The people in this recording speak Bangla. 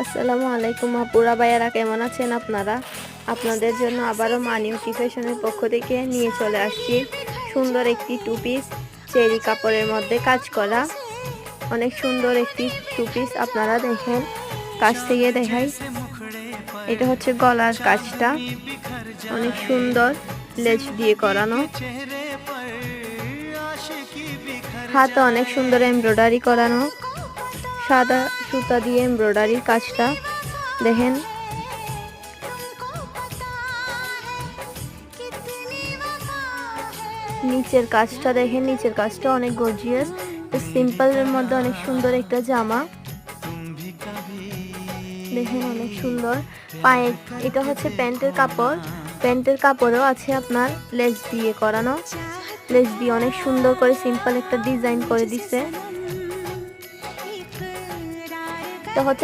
আসসালামু আলাইকুম আপুরা ভাইয়ারা, কেমন আছেন আপনারা? আপনাদের জন্য আবারও মানিউটি ফ্যাশনের পক্ষ থেকে নিয়ে চলে আসছি সুন্দর একটি টু পিস চেরি কাপড়ের মধ্যে কাজ করা। অনেক সুন্দর একটি টু পিস, আপনারা দেখেন, কাছ থেকে দেখাই। এটা হচ্ছে গলার কাজটা, অনেক সুন্দর লেজ দিয়ে করানো। হাতে অনেক সুন্দর এমব্রয়ডারি করানো, সাদা সুতা দিয়ে এমব্রয়ডারির কাজটা দেখেন। নিচের কাজটা দেখেন, নিচের কাজটা অনেক গর্জিয়াস, সিম্পলের মধ্যে অনেক সুন্দর একটা জামা দেখেন, অনেক সুন্দর। পায়ে এটা হচ্ছে প্যান্টের কাপড়, প্যান্টের কাপড়েও আছে আপনার লেস দিয়ে করানো, লেস দিয়ে অনেক সুন্দর করে সিম্পল একটা ডিজাইন করে দিছে। এটা হচ্ছে